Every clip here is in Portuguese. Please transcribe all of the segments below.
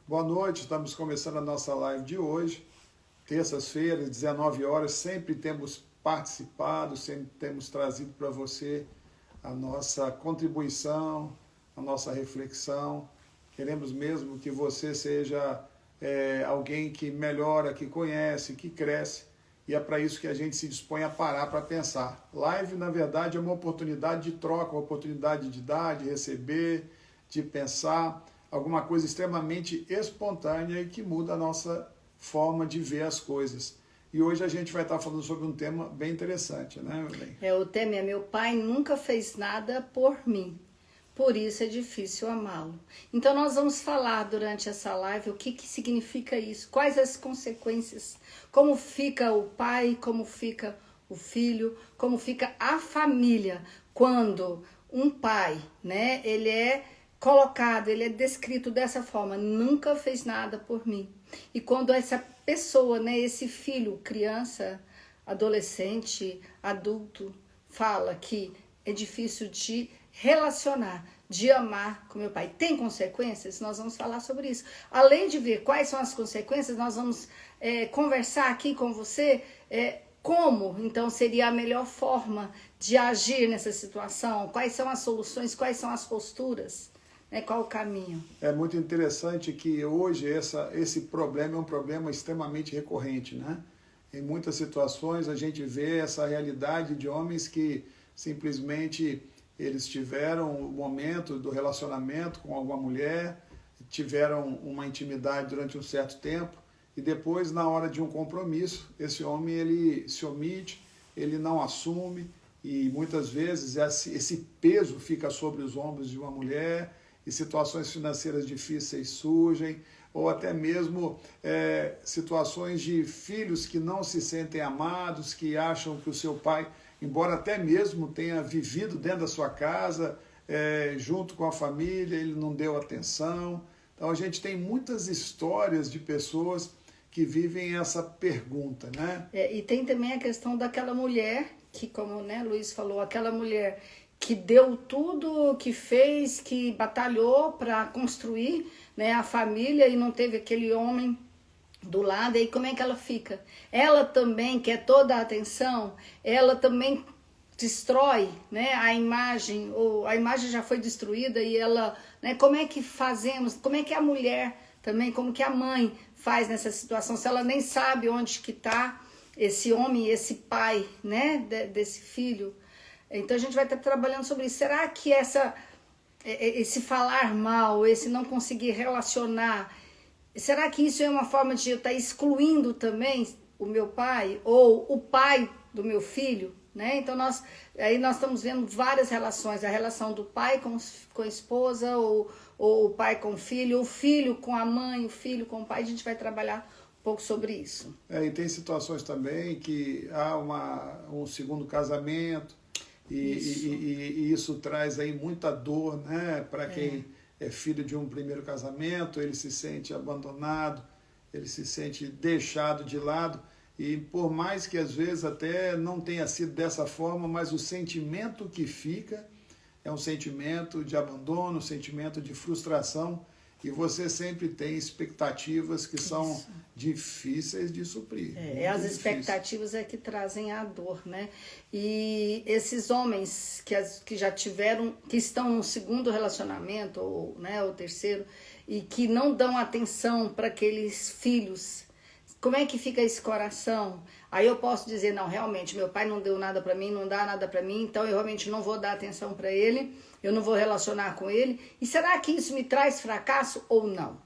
Boa noite, estamos começando a nossa live de hoje, terças-feiras, 19 horas, sempre temos participado, sempre temos trazido para você a nossa contribuição, a nossa reflexão. Queremos mesmo que você seja alguém que melhora, que conhece, que cresce, e é para isso que a gente se dispõe a parar para pensar. Live, na verdade, é uma oportunidade de troca, uma oportunidade de dar, de receber, de pensar, alguma coisa extremamente espontânea e que muda a nossa forma de ver as coisas. E hoje a gente vai estar falando sobre um tema bem interessante, né, Elaine? O tema é: meu pai nunca fez nada por mim, por isso é difícil amá-lo. Então nós vamos falar durante essa live o que significa isso, quais as consequências, como fica o pai, como fica o filho, como fica a família quando um pai, né, ele é colocado, ele é descrito dessa forma: nunca fez nada por mim. E quando essa pessoa, né, esse filho, criança, adolescente, adulto, fala que é difícil de relacionar, de amar com meu pai, tem consequências? Nós vamos falar sobre isso. Além de ver quais são as consequências, nós vamos conversar aqui com você como, então, seria a melhor forma de agir nessa situação, quais são as soluções, quais são as posturas. Qual o caminho? É muito interessante que hoje esse problema é um problema extremamente recorrente, né? Em muitas situações a gente vê essa realidade de homens que simplesmente eles tiveram o momento do relacionamento com alguma mulher, tiveram uma intimidade durante um certo tempo e depois, na hora de um compromisso, esse homem ele se omite, ele não assume e muitas vezes esse peso fica sobre os ombros de uma mulher e situações financeiras difíceis surgem, ou até mesmo situações de filhos que não se sentem amados, que acham que o seu pai, embora até mesmo tenha vivido dentro da sua casa, junto com a família, ele não deu atenção. Então a gente tem muitas histórias de pessoas que vivem essa pergunta, né? E tem também a questão daquela mulher, que como, né, Luiz falou, aquela mulher que deu tudo, que fez, que batalhou para construir, né, a família e não teve aquele homem do lado. E como é que ela fica? Ela também quer toda a atenção, ela também destrói, né, a imagem, ou a imagem já foi destruída e ela, né, como é que fazemos, como é que a mulher também, como que a mãe faz nessa situação, se ela nem sabe onde que está esse homem, esse pai, né, desse filho. Então a gente vai estar trabalhando sobre isso. Será que esse falar mal, esse não conseguir relacionar, será que isso é uma forma de eu estar excluindo também o meu pai ou o pai do meu filho? Né? Então nós estamos vendo várias relações, a relação do pai com a esposa, ou o pai com o filho com a mãe, o filho com o pai. A gente vai trabalhar um pouco sobre isso. E tem situações também que há um segundo casamento, e isso traz aí muita dor, né? Para quem é filho de um primeiro casamento, ele se sente abandonado, ele se sente deixado de lado, e por mais que às vezes até não tenha sido dessa forma, mas o sentimento que fica é um sentimento de abandono, um sentimento de frustração, e você sempre tem expectativas que são difíceis de suprir. As expectativas é que trazem a dor, né? E esses homens que já tiveram, que estão no segundo relacionamento, ou, né, ou terceiro, e que não dão atenção para aqueles filhos, como é que fica esse coração? Aí eu posso dizer: não, realmente, meu pai não deu nada para mim, não dá nada para mim, então eu realmente não vou dar atenção para ele, eu não vou relacionar com ele. E será que isso me traz fracasso ou não?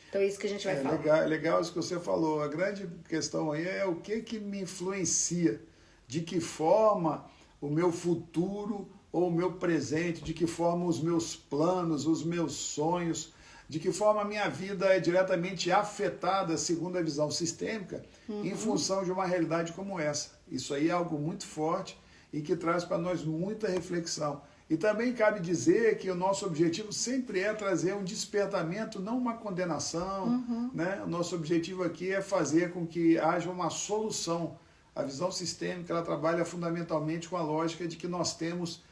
Então é isso que a gente vai falar. Legal isso que você falou. A grande questão aí é o que me influencia, de que forma o meu futuro ou o meu presente, de que forma os meus planos, os meus sonhos, de que forma a minha vida é diretamente afetada, segundo a visão sistêmica, em função de uma realidade como essa. Isso aí é algo muito forte e que traz para nós muita reflexão. E também cabe dizer que o nosso objetivo sempre é trazer um despertamento, não uma condenação, né? O nosso objetivo aqui é fazer com que haja uma solução. A visão sistêmica, ela trabalha fundamentalmente com a lógica de que nós temos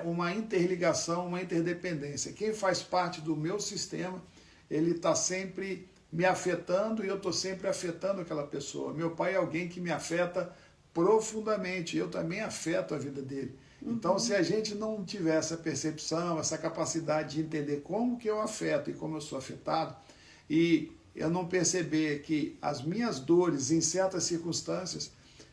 uma interligação, uma interdependência. Quem faz parte do meu sistema, ele está sempre me afetando e eu estou sempre afetando aquela pessoa. Meu pai é alguém que me afeta profundamente, eu também afeto a vida dele. Então, se a gente não tiver essa percepção, essa capacidade de entender como que eu afeto e como eu sou afetado, e eu não perceber que as minhas dores, em certas circunstâncias,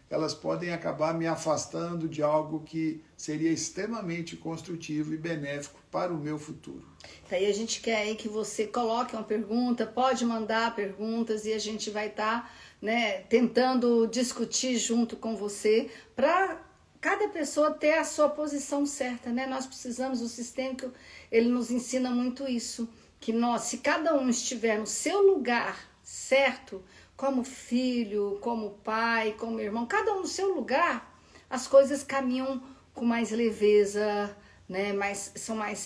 elas podem acabar me afastando de algo que seria extremamente construtivo e benéfico para o meu futuro. Aí a gente quer aí que você coloque uma pergunta, pode mandar perguntas e a gente vai estar, né, tentando discutir junto com você para cada pessoa ter a sua posição certa, né? Nós precisamos, o sistêmico, ele nos ensina muito isso, que nós, se cada um estiver no seu lugar certo, como filho, como pai, como irmão, cada um no seu lugar, as coisas caminham com mais leveza, né?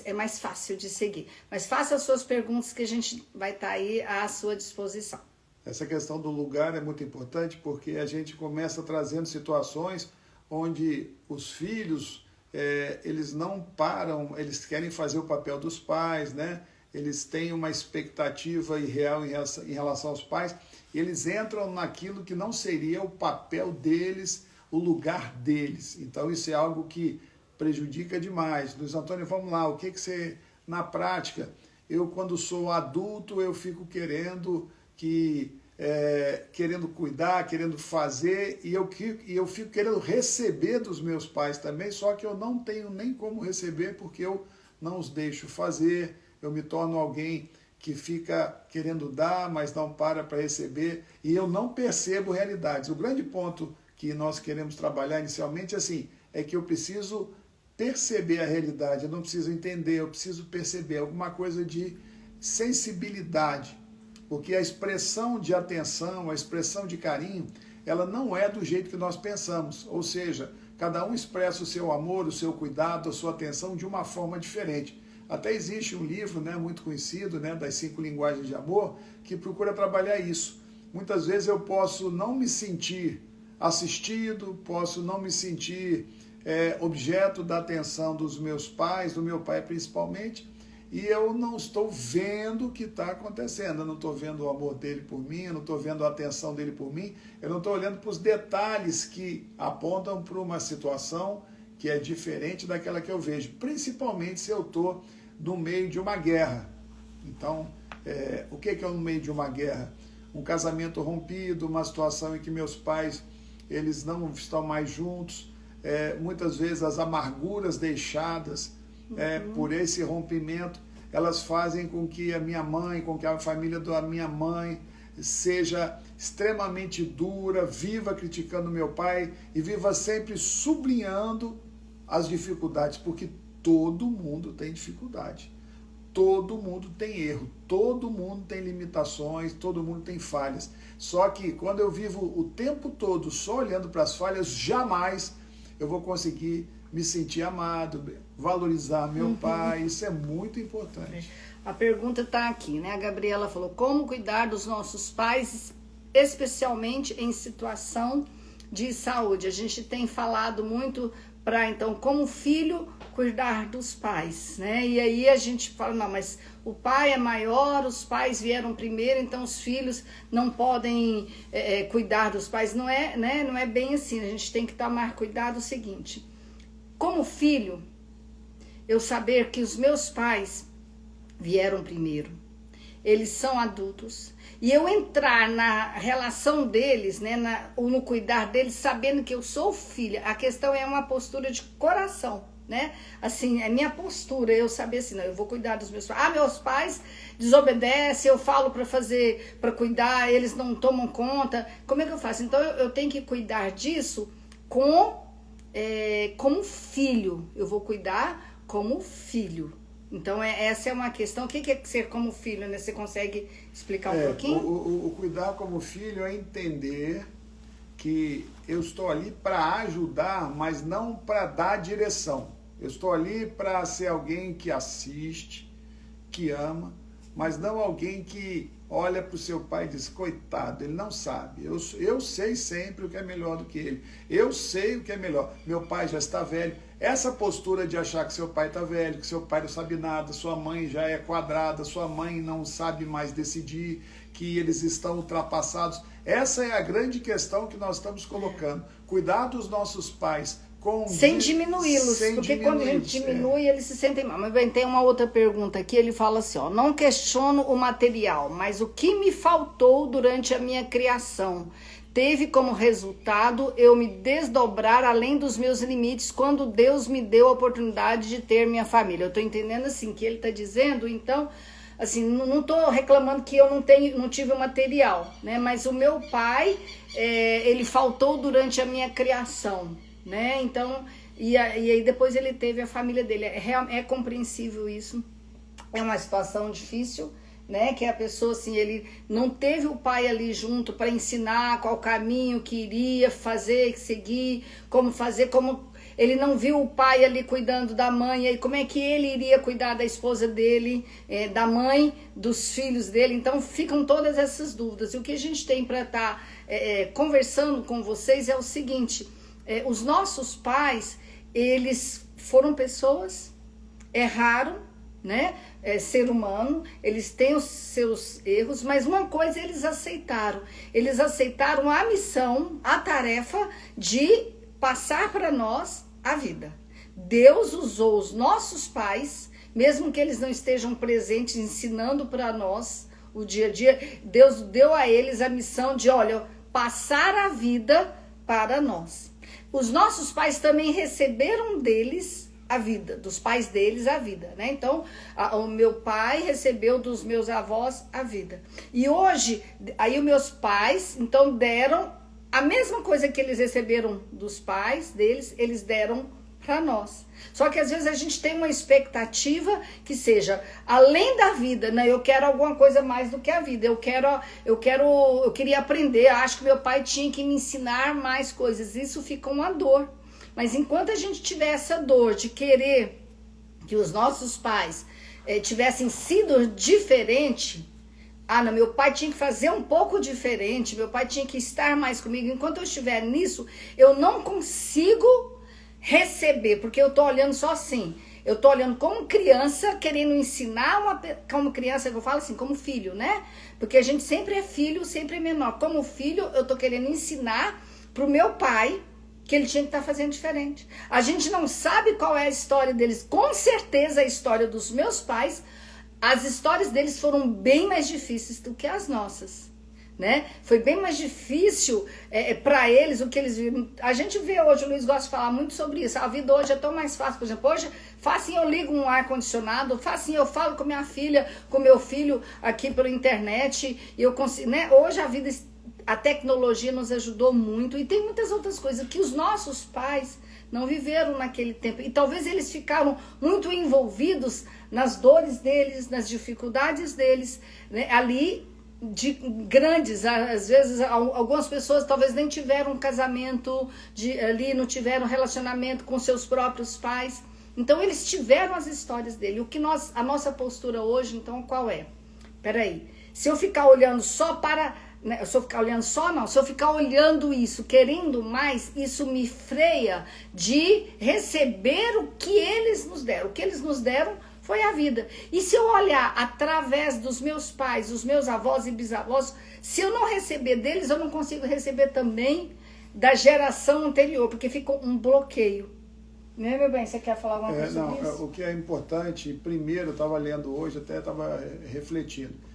É mais fácil de seguir. Mas faça as suas perguntas que a gente vai estar aí à sua disposição. Essa questão do lugar é muito importante porque a gente começa trazendo situações onde os filhos, eles não param, eles querem fazer o papel dos pais, né? Eles têm uma expectativa irreal em relação aos pais, e eles entram naquilo que não seria o papel deles, o lugar deles. Então isso é algo que prejudica demais. Luiz Antônio, vamos lá, o que você, na prática, eu quando sou adulto, eu fico querendo cuidar, querendo fazer, e eu fico querendo receber dos meus pais também, só que eu não tenho nem como receber porque eu não os deixo fazer, eu me torno alguém que fica querendo dar, mas não para receber, e eu não percebo realidades. O grande ponto que nós queremos trabalhar inicialmente é que eu preciso perceber a realidade, eu não preciso entender, eu preciso perceber alguma coisa de sensibilidade. Porque a expressão de atenção, a expressão de carinho, ela não é do jeito que nós pensamos. Ou seja, cada um expressa o seu amor, o seu cuidado, a sua atenção de uma forma diferente. Até existe um livro, né, muito conhecido, né, das 5 linguagens de amor, que procura trabalhar isso. Muitas vezes eu posso não me sentir assistido, posso não me sentir objeto da atenção dos meus pais, do meu pai principalmente, e eu não estou vendo o que está acontecendo, eu não estou vendo o amor dele por mim, eu não estou vendo a atenção dele por mim, eu não estou olhando para os detalhes que apontam para uma situação que é diferente daquela que eu vejo, principalmente se eu estou no meio de uma guerra. Então, o que é no meio de uma guerra? Um casamento rompido, uma situação em que meus pais eles não estão mais juntos, muitas vezes as amarguras deixadas por esse rompimento, elas fazem com que a minha mãe, com que a família da minha mãe seja extremamente dura, viva criticando meu pai e viva sempre sublinhando as dificuldades, porque todo mundo tem dificuldade, todo mundo tem erro, todo mundo tem limitações, todo mundo tem falhas. Só que quando eu vivo o tempo todo só olhando para as falhas, jamais eu vou conseguir me sentir amado, valorizar meu pai, isso é muito importante. A pergunta está aqui, né? A Gabriela falou, como cuidar dos nossos pais, especialmente em situação de saúde? A gente tem falado muito para, então, como filho, cuidar dos pais, né? E aí a gente fala, não, mas o pai é maior, os pais vieram primeiro, então os filhos não podem cuidar dos pais. Não é, né? Não é bem assim, a gente tem que tomar cuidado. O seguinte, como filho, eu saber que os meus pais vieram primeiro, eles são adultos, e eu entrar na relação deles, né, ou no cuidar deles, sabendo que eu sou filha. A questão é uma postura de coração, né? Assim, é minha postura, eu saber assim, não, eu vou cuidar dos meus pais. Meus pais desobedecem, eu falo para cuidar, eles não tomam conta. Como é que eu faço? Então eu tenho que cuidar disso como filho. Eu vou cuidar como filho. Então, essa é uma questão. O que é ser como filho, né? Você consegue explicar um pouquinho? O cuidar como filho é entender que eu estou ali para ajudar, mas não para dar direção. Eu estou ali para ser alguém que assiste, que ama, mas não alguém que olha para o seu pai e diz, coitado, ele não sabe, eu sei sempre o que é melhor do que ele, eu sei o que é melhor, meu pai já está velho. Essa postura de achar que seu pai está velho, que seu pai não sabe nada, sua mãe já é quadrada, sua mãe não sabe mais decidir, que eles estão ultrapassados, essa é a grande questão que nós estamos colocando. Cuidar dos nossos pais sem diminuí-los, porque quando a gente diminui, eles se sentem mal. Mas bem, tem uma outra pergunta aqui, ele fala assim, ó, não questiono o material, mas o que me faltou durante a minha criação teve como resultado eu me desdobrar além dos meus limites quando Deus me deu a oportunidade de ter minha família. Eu tô entendendo assim, que ele tá dizendo, então, assim, não tô reclamando que eu não tive o material, né? Mas o meu pai, ele faltou durante a minha criação, né? Então, e aí depois ele teve a família dele. É compreensível isso. É uma situação difícil, né? Que a pessoa, assim, ele não teve o pai ali junto para ensinar qual caminho que iria fazer, seguir, como fazer, como ele não viu o pai ali cuidando da mãe, e como é que ele iria cuidar da esposa dele, da mãe, dos filhos dele. Então ficam todas essas dúvidas. E o que a gente tem para estar conversando com vocês é o seguinte: os nossos pais, eles foram pessoas, erraram, né? Ser humano, eles têm os seus erros, mas uma coisa eles aceitaram a missão, a tarefa de passar para nós a vida. Deus usou os nossos pais, mesmo que eles não estejam presentes ensinando para nós o dia a dia, Deus deu a eles a missão de, olha, passar a vida para nós. Os nossos pais também receberam deles a vida, dos pais deles a vida, né? Então, o meu pai recebeu dos meus avós a vida. E hoje, aí os meus pais, então, deram a mesma coisa que eles receberam dos pais deles, eles deram para nós. Só que às vezes a gente tem uma expectativa que seja além da vida, né? Eu quero alguma coisa mais do que a vida. Eu queria aprender. Acho que meu pai tinha que me ensinar mais coisas. Isso fica uma dor. Mas enquanto a gente tiver essa dor de querer que os nossos pais tivessem sido diferentes, não, meu pai tinha que fazer um pouco diferente, meu pai tinha que estar mais comigo. Enquanto eu estiver nisso, eu não consigo receber, porque eu tô olhando só assim. Eu tô olhando como criança, querendo ensinar como criança, eu falo assim, como filho, né? Porque a gente sempre é filho, sempre é menor. Como filho, eu tô querendo ensinar pro meu pai que ele tinha que estar fazendo diferente. A gente não sabe qual é a história deles. Com certeza a história dos meus pais, as histórias deles foram bem mais difíceis do que as nossas, né? Foi bem mais difícil para eles o que eles viram. A gente vê hoje, o Luiz gosta de falar muito sobre isso, a vida hoje é tão mais fácil. Por exemplo, hoje, facinho eu ligo um ar-condicionado, facinho eu falo com minha filha, com meu filho aqui pela internet, e eu consigo, né? Hoje a tecnologia nos ajudou muito, e tem muitas outras coisas que os nossos pais não viveram naquele tempo. E talvez eles ficaram muito envolvidos nas dores deles, nas dificuldades deles, né? Ali, de grandes, às vezes algumas pessoas talvez nem tiveram um casamento, ali não tiveram relacionamento com seus próprios pais. Então eles tiveram as histórias dele. A nossa postura hoje, então, qual é? Peraí, se eu ficar olhando só para... Se eu ficar olhando só, não. Se eu ficar olhando isso, querendo mais, isso me freia de receber o que eles nos deram. O que eles nos deram foi a vida. E se eu olhar através dos meus pais, dos meus avós e bisavós, se eu não receber deles, eu não consigo receber também da geração anterior, porque fica um bloqueio. Né, meu bem? Você quer falar alguma coisa sobre isso? O que é importante, primeiro, eu estava lendo hoje, até estava refletindo.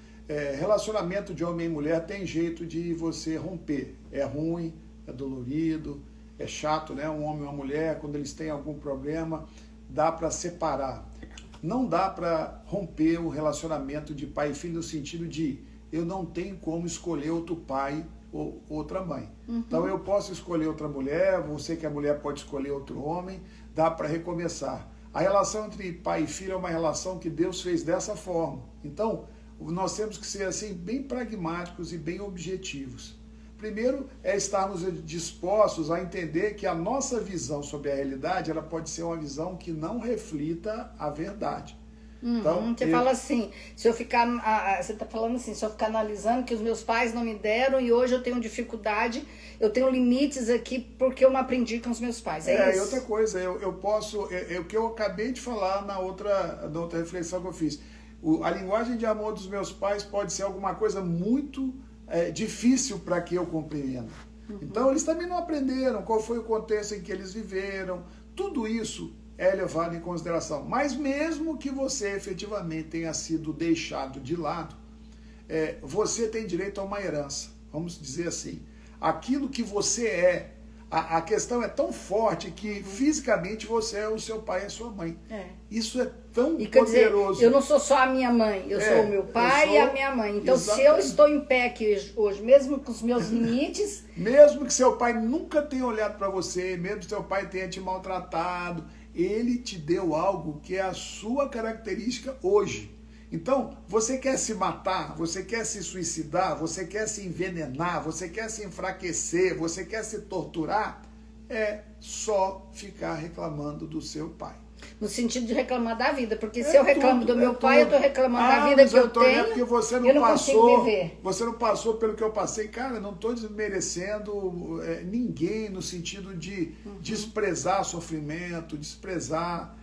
Relacionamento de homem e mulher tem jeito de você romper. É ruim, é dolorido, é chato, né? Um homem e uma mulher, quando eles têm algum problema, dá para separar. Não dá para romper o relacionamento de pai e filho no sentido de eu não tenho como escolher outro pai ou outra mãe. Uhum. Então eu posso escolher outra mulher, você que é mulher pode escolher outro homem, dá para recomeçar. A relação entre pai e filho é uma relação que Deus fez dessa forma. Então, nós temos que ser assim bem pragmáticos e bem objetivos. Primeiro é estarmos dispostos a entender que a nossa visão sobre a realidade ela pode ser uma visão que não reflita a verdade. Então, Você fala assim, se eu ficar, você está falando assim, se eu ficar analisando que os meus pais não me deram e hoje eu tenho dificuldade, eu tenho limites aqui porque eu não aprendi com os meus pais, é isso? E outra coisa, eu posso, o que eu acabei de falar na outra reflexão que eu fiz, a linguagem de amor dos meus pais pode ser alguma coisa muito difícil para que eu compreenda. Então, eles também não aprenderam qual foi o contexto em que eles viveram, tudo isso é levado em consideração. Mas mesmo que você efetivamente tenha sido deixado de lado, você tem direito a uma herança, vamos dizer assim. Aquilo que você é, a questão é tão forte que fisicamente você é o seu pai e a sua mãe. Isso é tão e, poderoso. Dizer, eu não sou só a minha mãe, eu sou o meu pai e a minha mãe. Então, se eu estou em pé aqui hoje, mesmo com os meus limites... Mesmo que seu pai nunca tenha olhado para você, mesmo que seu pai tenha te maltratado, ele te deu algo que é a sua característica hoje. Então, você quer se matar, você quer se suicidar, você quer se envenenar, você quer se enfraquecer, você quer se torturar, é só ficar reclamando do seu pai. No sentido de reclamar da vida, porque se eu reclamo do meu pai, eu estou reclamando da vida que eu tenho, porque você não eu não passou, consigo viver. Você não passou pelo que eu passei. Cara, não estou desmerecendo ninguém no sentido de desprezar sofrimento, desprezar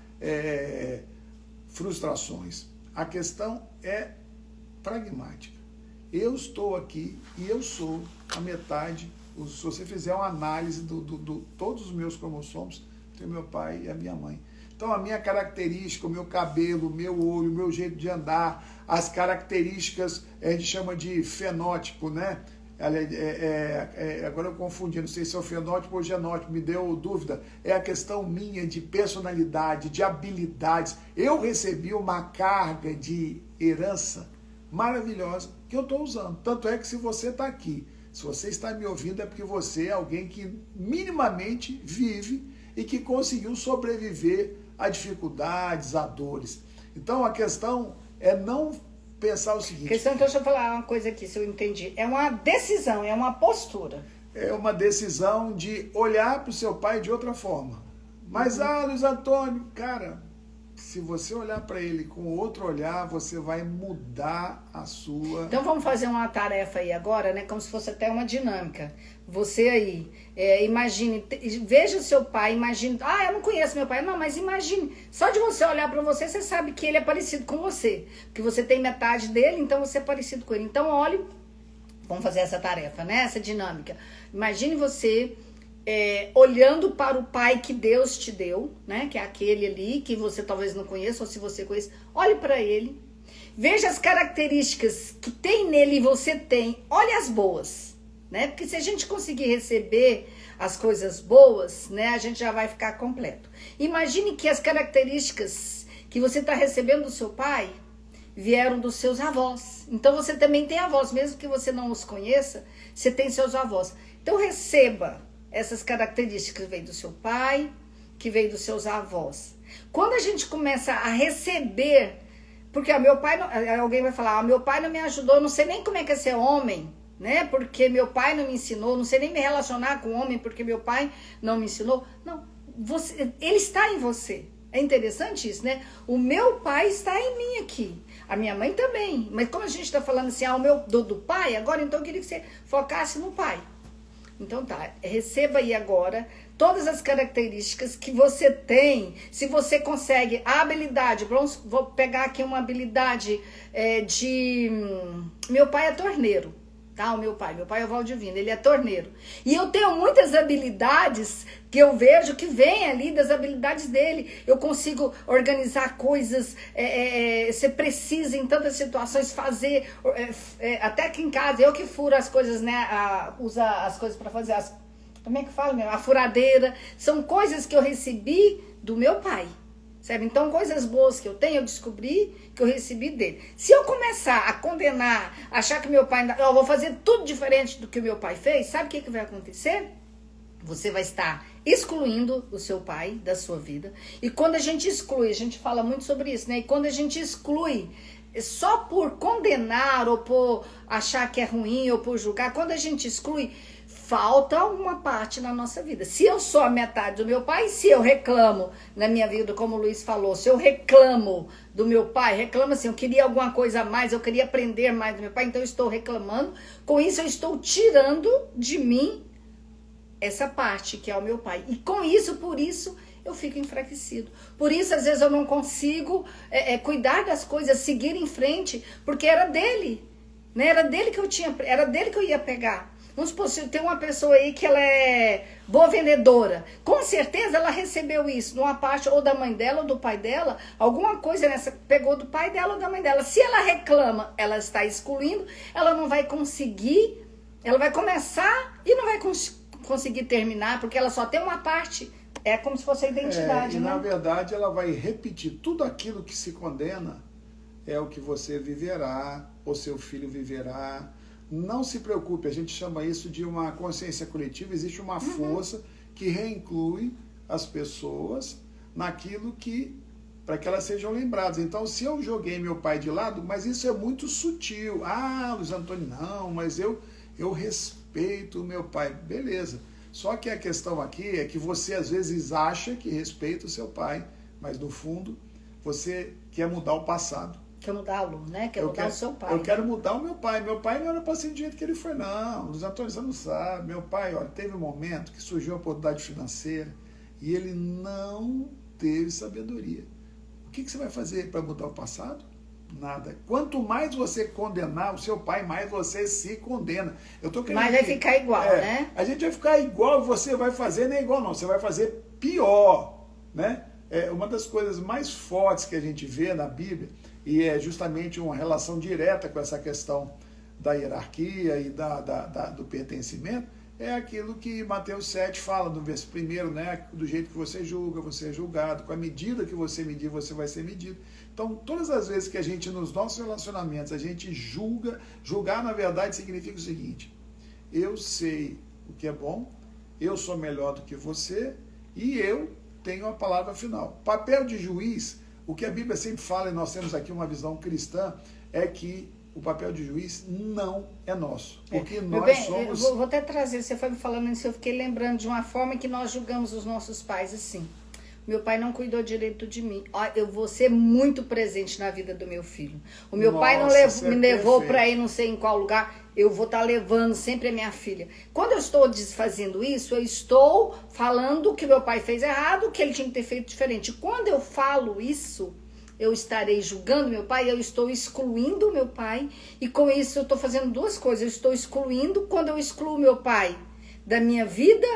frustrações. A questão é pragmática. Eu estou aqui e eu sou a metade. Se você fizer uma análise de todos os meus cromossomos, tem meu pai e a minha mãe. Então, a minha característica, o meu cabelo, o meu olho, o meu jeito de andar, as características, a gente chama de fenótipo, né? Agora eu confundi, não sei se é o fenótipo ou genótipo, me deu dúvida. É a questão minha de personalidade, de habilidades. Eu recebi uma carga de herança maravilhosa que eu estou usando. Tanto é que se você está aqui, se você está me ouvindo, é porque você é alguém que minimamente vive e que conseguiu sobreviver a dificuldades, a dores. Então a questão é não pensar o seguinte... Então deixa eu falar uma coisa aqui, se eu entendi. É uma decisão, é uma postura. É uma decisão de olhar para o seu pai de outra forma. Mas, Luiz Antônio, cara, se você olhar para ele com outro olhar, você vai mudar a sua... Então vamos fazer uma tarefa aí agora, né? Como se fosse até uma dinâmica. Você aí, imagine, veja o seu pai, imagine... eu não conheço meu pai. Não, mas imagine. Só de você olhar para você, você sabe que ele é parecido com você. Porque você tem metade dele, então você é parecido com ele. Então olhe, vamos fazer essa tarefa, né? Essa dinâmica. Imagine você... olhando para o pai que Deus te deu, né? Que é aquele ali que você talvez não conheça, ou se você conhece, olhe para ele, veja as características que tem nele e você tem, olhe as boas, né? Porque se a gente conseguir receber as coisas boas, né? A gente já vai ficar completo. Imagine que as características que você está recebendo do seu pai vieram dos seus avós. Então você também tem avós, mesmo que você não os conheça, você tem seus avós. Então receba essas características que veio do seu pai, que veio dos seus avós. Quando a gente começa a receber, porque meu pai, alguém vai falar, meu pai não me ajudou, eu não sei nem como é que é ser homem, né? Porque meu pai não me ensinou, não sei nem me relacionar com homem, porque meu pai não me ensinou. Não, ele está em você. É interessante isso, né? O meu pai está em mim aqui. A minha mãe também. Mas como a gente está falando assim, o meu do pai, agora então eu queria que você focasse no pai. Então tá, receba aí agora todas as características que você tem, se você consegue a habilidade, vou pegar aqui uma habilidade meu pai é torneiro, tá? O meu pai é o Valdivino, ele é torneiro. E eu tenho muitas habilidades que eu vejo que vêm ali das habilidades dele. Eu consigo organizar coisas, ser precisa em tantas situações, fazer, até aqui em casa, eu que furo as coisas, né? Usa as coisas para fazer, como é que fala, né? A furadeira. São coisas que eu recebi do meu pai. Sabe? Então, coisas boas que eu tenho, eu descobri que eu recebi dele. Se eu começar a condenar, achar que meu pai... Eu vou fazer tudo diferente do que o meu pai fez, sabe o que vai acontecer? Você vai estar excluindo o seu pai da sua vida. E quando a gente exclui, a gente fala muito sobre isso, né? E quando a gente exclui só por condenar ou por achar que é ruim ou por julgar, quando a gente exclui, falta uma parte na nossa vida. Se eu sou a metade do meu pai, se eu reclamo na minha vida, como o Luiz falou, se eu reclamo do meu pai, reclamo assim, eu queria alguma coisa a mais, eu queria aprender mais do meu pai, então eu estou reclamando, com isso eu estou tirando de mim essa parte que é o meu pai. E com isso, por isso, eu fico enfraquecido. Por isso, às vezes, eu não consigo cuidar das coisas, seguir em frente, porque era dele, né? Era dele que eu ia pegar. Vamos supor, se tem uma pessoa aí que ela é boa vendedora, com certeza ela recebeu isso, numa parte ou da mãe dela ou do pai dela, alguma coisa nessa pegou do pai dela ou da mãe dela. Se ela reclama, ela está excluindo, ela não vai conseguir, ela vai começar e não vai conseguir terminar, porque ela só tem uma parte, é como se fosse a identidade, e né? na verdade ela vai repetir tudo aquilo que se condena, é o que você viverá, ou seu filho viverá. Não se preocupe, a gente chama isso de uma consciência coletiva, existe uma força que reinclui as pessoas naquilo para que elas sejam lembradas. Então, se eu joguei meu pai de lado, mas isso é muito sutil. Ah, Luiz Antônio, não, mas eu respeito o meu pai. Beleza. Só que a questão aqui é que você às vezes acha que respeita o seu pai, mas no fundo você quer mudar o passado. Quer mudá-lo, né? Quer mudar o seu pai. Eu quero mudar o meu pai. Meu pai não era para ser do jeito que ele foi, não. Luiz Antônio, você não sabe. Meu pai, olha, teve um momento que surgiu uma oportunidade financeira e ele não teve sabedoria. O que você vai fazer para mudar o passado? Nada. Quanto mais você condenar o seu pai, mais você se condena. Mas vai ficar igual, né? A gente vai ficar igual, você vai fazer, não é igual não, você vai fazer pior, né? Uma das coisas mais fortes que a gente vê na Bíblia, e é justamente uma relação direta com essa questão da hierarquia e do pertencimento, é aquilo que Mateus 7 fala no verso 1, né? Do jeito que você julga, você é julgado, com a medida que você medir, você vai ser medido. Então, todas as vezes que a gente, nos nossos relacionamentos, a gente julgar na verdade significa o seguinte: eu sei o que é bom, eu sou melhor do que você e eu tenho a palavra final. Papel de juiz, o que a Bíblia sempre fala, e nós temos aqui uma visão cristã, é que o papel de juiz não é nosso. Porque nós somos... Eu vou até trazer, você foi me falando isso, eu fiquei lembrando de uma forma que nós julgamos os nossos pais assim. Meu pai não cuidou direito de mim. Eu vou ser muito presente na vida do meu filho. O meu pai não me levou para ir não sei em qual lugar. Eu vou estar levando sempre a minha filha. Quando eu estou desfazendo isso, eu estou falando que meu pai fez errado, que ele tinha que ter feito diferente. Quando eu falo isso, eu estarei julgando meu pai, eu estou excluindo meu pai. E com isso eu estou fazendo duas coisas. Eu estou excluindo. Quando eu excluo meu pai da minha vida,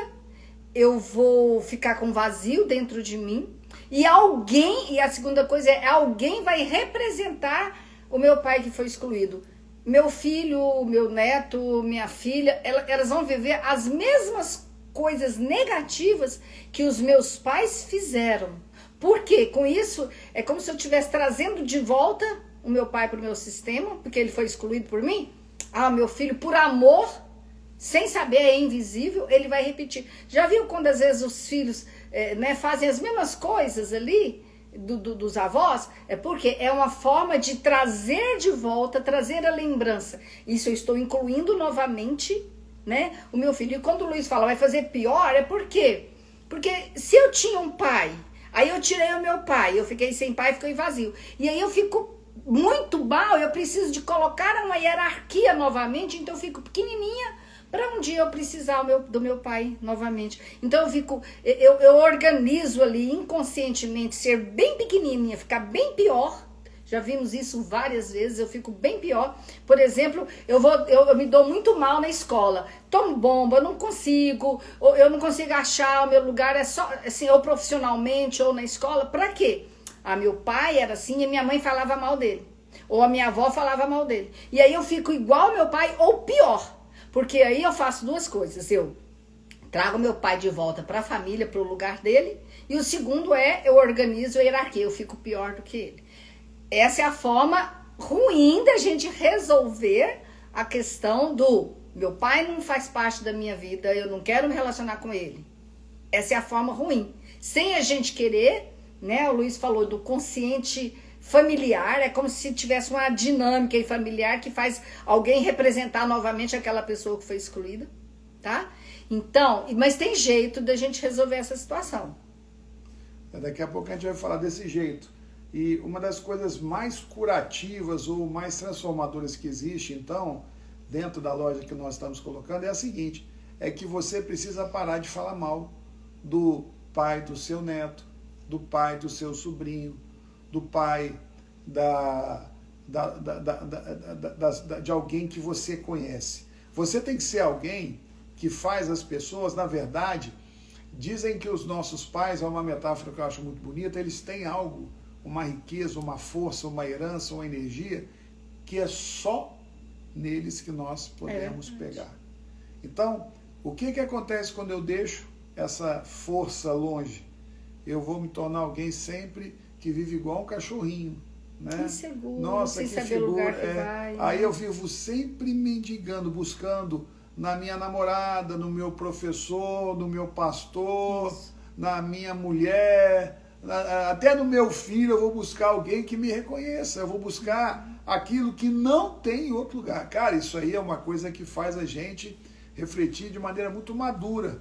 eu vou ficar com vazio dentro de mim. E a segunda coisa é, alguém vai representar o meu pai que foi excluído. Meu filho, meu neto, minha filha, elas vão viver as mesmas coisas negativas que os meus pais fizeram. Por quê? Com isso, é como se eu estivesse trazendo de volta o meu pai para o meu sistema, porque ele foi excluído por mim. Meu filho, por amor, sem saber, é invisível, ele vai repetir. Já viu quando às vezes os filhos fazem as mesmas coisas ali dos avós? É porque é uma forma de trazer de volta, trazer a lembrança. Isso eu estou incluindo novamente, né, o meu filho. E quando o Luiz fala vai fazer pior, é por quê? Porque se eu tinha um pai, aí eu tirei o meu pai, eu fiquei sem pai, fiquei vazio. E aí eu fico muito mal, eu preciso de colocar uma hierarquia novamente, então eu fico pequenininha para um dia eu precisar do meu pai novamente. Então eu organizo ali inconscientemente, ser bem pequenininha, ficar bem pior. Já vimos isso várias vezes, eu fico bem pior. Por exemplo, eu me dou muito mal na escola. Tomo bomba, eu não consigo achar o meu lugar, é só assim, ou profissionalmente, ou na escola. Pra quê? Meu pai era assim e minha mãe falava mal dele. Ou a minha avó falava mal dele. E aí eu fico igual ao meu pai, ou pior. Porque aí eu faço duas coisas. Eu trago meu pai de volta para a família, para o lugar dele. E o segundo eu organizo a hierarquia. Eu fico pior do que ele. Essa é a forma ruim da gente resolver a questão do meu pai não faz parte da minha vida, eu não quero me relacionar com ele. Essa é a forma ruim. Sem a gente querer, né? O Luiz falou do consciente familiar, é como se tivesse uma dinâmica familiar que faz alguém representar novamente aquela pessoa que foi excluída. tá? Então, mas tem jeito da gente resolver essa situação. Daqui a pouco a gente vai falar desse jeito. E uma das coisas mais curativas ou mais transformadoras que existe, então, dentro da loja que nós estamos colocando, é a seguinte, é que você precisa parar de falar mal do pai do seu neto, do pai do seu sobrinho, do pai de alguém que você conhece. Você tem que ser alguém que faz as pessoas, na verdade, dizem que os nossos pais, é uma metáfora que eu acho muito bonita, eles têm algo, uma riqueza, uma força, uma herança, uma energia, que é só neles que nós podemos pegar. Então, o que acontece quando eu deixo essa força longe? Eu vou me tornar alguém sempre que vive igual um cachorrinho, né? Inseguro, nossa, sem que saber figura, o lugar que vai. Aí eu vivo sempre mendigando, buscando na minha namorada, no meu professor, no meu pastor, na minha mulher, até no meu filho. Eu vou buscar alguém que me reconheça, eu vou buscar aquilo que não tem em outro lugar. Cara, isso aí é uma coisa que faz a gente refletir de maneira muito madura.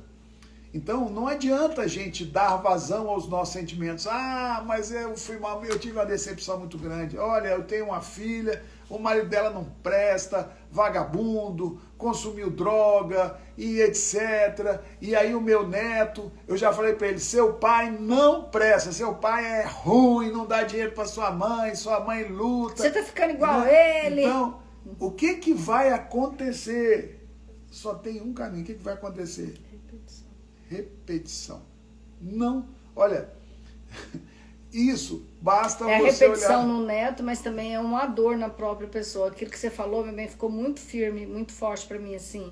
Então, não adianta a gente dar vazão aos nossos sentimentos. Ah, mas eu fui mal, eu tive uma decepção muito grande. Olha, eu tenho uma filha, o marido dela não presta, vagabundo, consumiu droga e etc. E aí o meu neto, eu já falei para ele, seu pai não presta, seu pai é ruim, não dá dinheiro para sua mãe luta. Você tá ficando igual a ele. Então, o que vai acontecer? Só tem um caminho. O que vai acontecer? Repetição. Não, olha, isso basta você olhar. É a repetição no neto, mas também é uma dor na própria pessoa. Aquilo que você falou, meu bem, ficou muito firme, muito forte para mim, assim.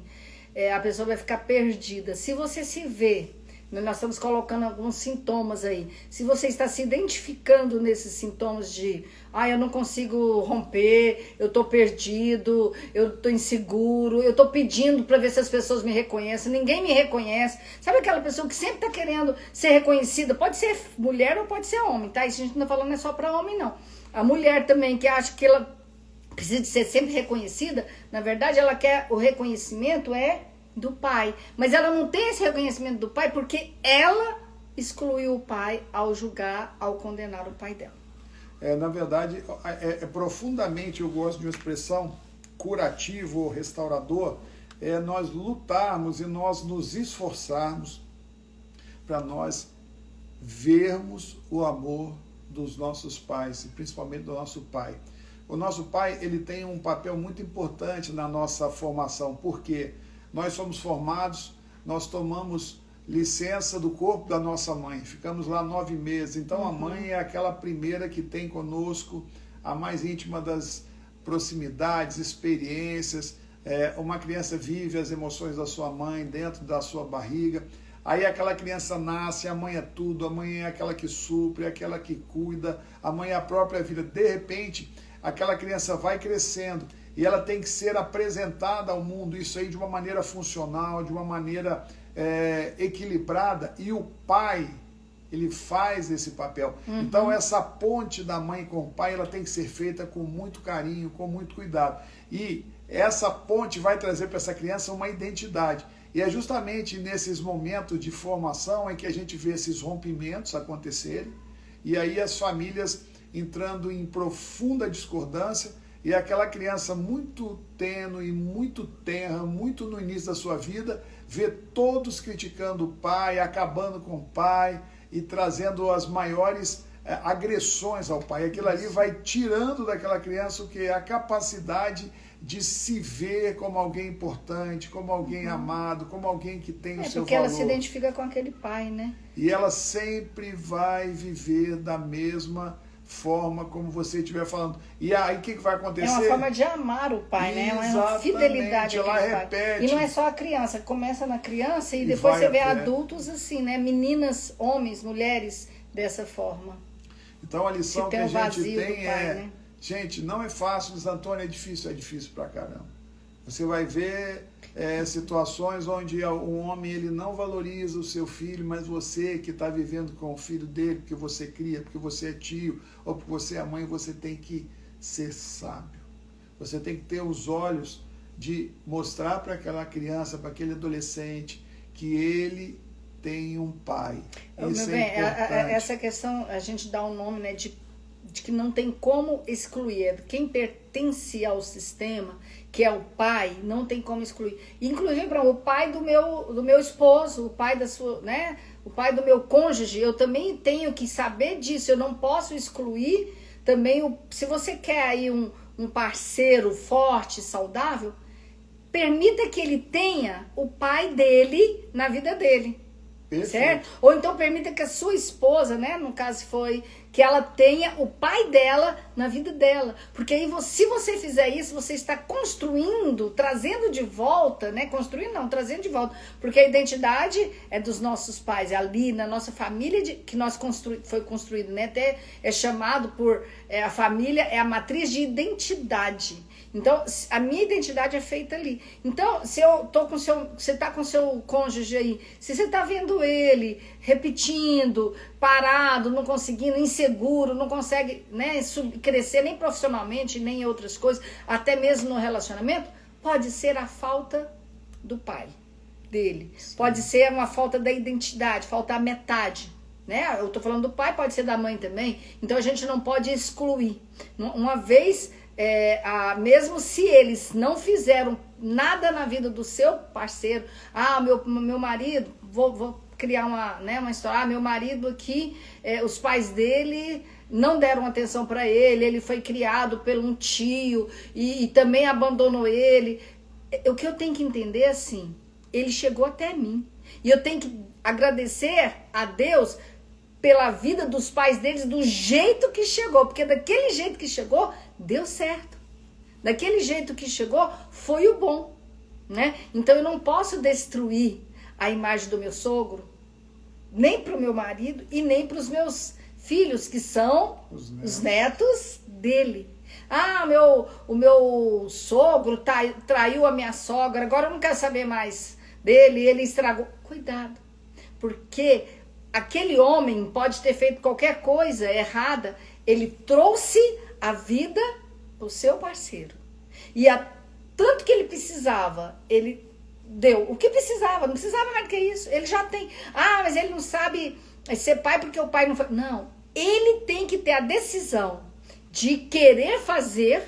A pessoa vai ficar perdida. Se você se vê, nós estamos colocando alguns sintomas aí. Se você está se identificando nesses sintomas de eu não consigo romper, eu estou perdido, eu estou inseguro, eu estou pedindo para ver se as pessoas me reconhecem, ninguém me reconhece. Sabe aquela pessoa que sempre está querendo ser reconhecida? Pode ser mulher ou pode ser homem, tá? Isso a gente não está falando é só para homem, não. A mulher também, que acha que ela precisa de ser sempre reconhecida, na verdade ela quer o reconhecimento do pai, mas ela não tem esse reconhecimento do pai porque ela excluiu o pai ao julgar, ao condenar o pai dela. Na verdade, profundamente, eu gosto de uma expressão curativo ou restaurador, nós lutarmos e nós nos esforçarmos para nós vermos o amor dos nossos pais, e principalmente do nosso pai. O nosso pai, ele tem um papel muito importante na nossa formação, porque nós somos formados, nós tomamos licença do corpo da nossa mãe, ficamos lá 9 meses, então a mãe é aquela primeira que tem conosco a mais íntima das proximidades, experiências. Uma criança vive as emoções da sua mãe dentro da sua barriga, aí aquela criança nasce, a mãe é tudo, a mãe é aquela que supre, aquela que cuida, a mãe é a própria vida. De repente, aquela criança vai crescendo e ela tem que ser apresentada ao mundo, isso aí de uma maneira funcional, de uma maneira equilibrada, e o pai, ele faz esse papel. Então essa ponte da mãe com o pai, ela tem que ser feita com muito carinho, com muito cuidado, e essa ponte vai trazer para essa criança uma identidade, e é justamente nesses momentos de formação em que a gente vê esses rompimentos acontecerem, e aí as famílias entrando em profunda discordância, e aquela criança muito tênue, muito tenra, muito no início da sua vida, vê todos criticando o pai, acabando com o pai e trazendo as maiores agressões ao pai. Aquilo ali vai tirando daquela criança o que é a capacidade de se ver como alguém importante, como alguém amado, como alguém que tem o seu valor. Porque ela se identifica com aquele pai, né? E ela sempre vai viver da mesma forma como você estiver falando. E aí o que vai acontecer? É uma forma de amar o pai, né? É uma fidelidade ela repete. Pai. E não é só a criança, começa na criança e depois você vê adultos assim, né? Meninas, homens, mulheres dessa forma. Então a lição que a gente tem pai, né? Gente, não é fácil, Luiz Antônio, é difícil pra caramba. Você vai ver situações onde um homem ele não valoriza o seu filho, mas você que está vivendo com o filho dele, porque você cria, porque você é tio, ou porque você é mãe, você tem que ser sábio. Você tem que ter os olhos de mostrar para aquela criança, para aquele adolescente, que ele tem um pai. Isso é importante. Essa questão, a gente dá um nome, né, de que não tem como excluir. Quem pertence ao sistema, que é o pai, não tem como excluir. Inclusive, o pai do meu esposo, o pai da sua, né, o pai do meu cônjuge, eu também tenho que saber disso. Eu não posso excluir também. Se você quer aí um parceiro forte, saudável, permita que ele tenha o pai dele na vida dele. Perfeito. Certo? Ou então permita que a sua esposa, né, no caso foi, que ela tenha o pai dela na vida dela. Porque aí, se você fizer isso, você está construindo, trazendo de volta, né? Construindo não, trazendo de volta. Porque a identidade é dos nossos pais, é ali na nossa família que nós foi construído, né? Até é chamado por, a família é a matriz de identidade. Então, a minha identidade é feita ali. Então, se eu tô com você tá com seu cônjuge aí, se você tá vendo ele repetindo, parado, não conseguindo, inseguro, não consegue, né, crescer nem profissionalmente, nem em outras coisas, até mesmo no relacionamento, pode ser a falta do pai dele. Sim. Pode ser uma falta da identidade, faltar a metade. Né? Eu tô falando do pai, pode ser da mãe também. Então, a gente não pode excluir. Uma vez... mesmo se eles não fizeram nada na vida do seu parceiro, meu marido, vou criar uma história, meu marido aqui, os pais dele não deram atenção para ele foi criado por um tio e também abandonou ele. O que eu tenho que entender é assim, ele chegou até mim e eu tenho que agradecer a Deus pela vida dos pais deles do jeito que chegou, porque daquele jeito que chegou, deu certo. Daquele jeito que chegou, foi o bom, né? Então eu não posso destruir a imagem do meu sogro, nem para o meu marido e nem para os meus filhos, que são os netos dele. O meu sogro traiu a minha sogra, agora eu não quero saber mais dele, ele estragou. Cuidado, porque... aquele homem pode ter feito qualquer coisa errada, ele trouxe a vida para o seu parceiro. E tanto que ele precisava, ele deu o que precisava, não precisava mais do que isso. Ele já tem, mas ele não sabe ser pai porque o pai não foi. Não, ele tem que ter a decisão de querer fazer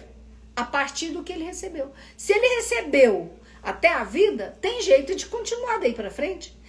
a partir do que ele recebeu. Se ele recebeu até a vida, tem jeito de continuar daí para frente.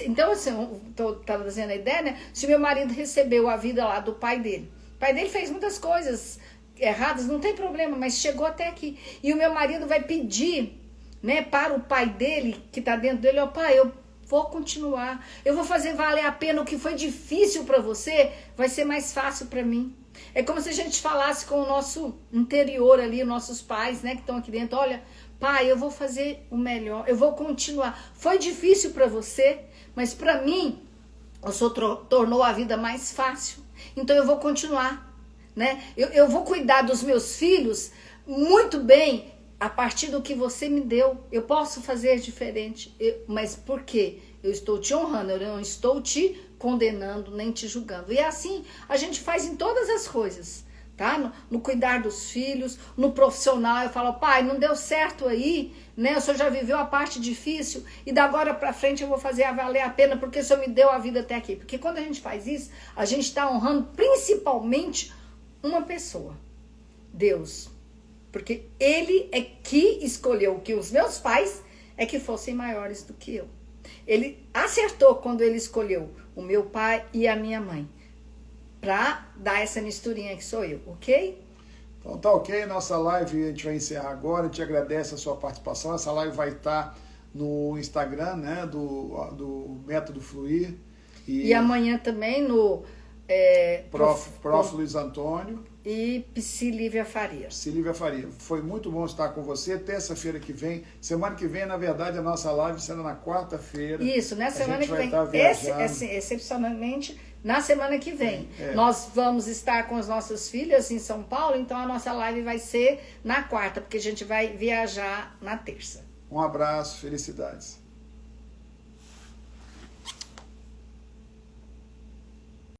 Então, assim, eu estava dizendo a ideia, né? Se meu marido recebeu a vida lá do pai dele, o pai dele fez muitas coisas erradas, não tem problema, mas chegou até aqui. E o meu marido vai pedir, né, para o pai dele, que está dentro dele, pai, eu vou continuar, eu vou fazer valer a pena o que foi difícil para você, vai ser mais fácil para mim. É como se a gente falasse com o nosso interior ali, nossos pais, né, que estão aqui dentro, olha, pai, eu vou fazer o melhor, eu vou continuar. Foi difícil para você, mas para mim, o Senhor tornou a vida mais fácil. Então eu vou continuar, né? Eu vou cuidar dos meus filhos muito bem a partir do que você me deu. Eu posso fazer diferente, mas por quê? Eu estou te honrando, eu não estou te condenando, nem te julgando. E assim a gente faz em todas as coisas. Tá? No cuidar dos filhos, no profissional, eu falo, pai, não deu certo aí, né? O senhor já viveu a parte difícil e da agora pra frente eu vou fazer valer a pena porque o senhor me deu a vida até aqui. Porque quando a gente faz isso, a gente está honrando principalmente uma pessoa, Deus. Porque ele é que escolheu que os meus pais é que fossem maiores do que eu. Ele acertou quando ele escolheu o meu pai e a minha mãe. Pra dar essa misturinha que sou eu, ok? Então tá ok, nossa live a gente vai encerrar agora, a gente agradece a sua participação, essa live vai estar no Instagram, né, do Método Fluir. E amanhã também no... Prof. Luiz Antônio. E Psi Lívia Faria. Psi Lívia Faria. Foi muito bom estar com você. Terça-feira que vem, semana que vem, na verdade, a nossa live será na quarta-feira. Isso, na semana que vem. Excepcionalmente, na semana que vem. Nós vamos estar com as nossas filhas em São Paulo, então a nossa live vai ser na quarta, porque a gente vai viajar na terça. Um abraço, felicidades.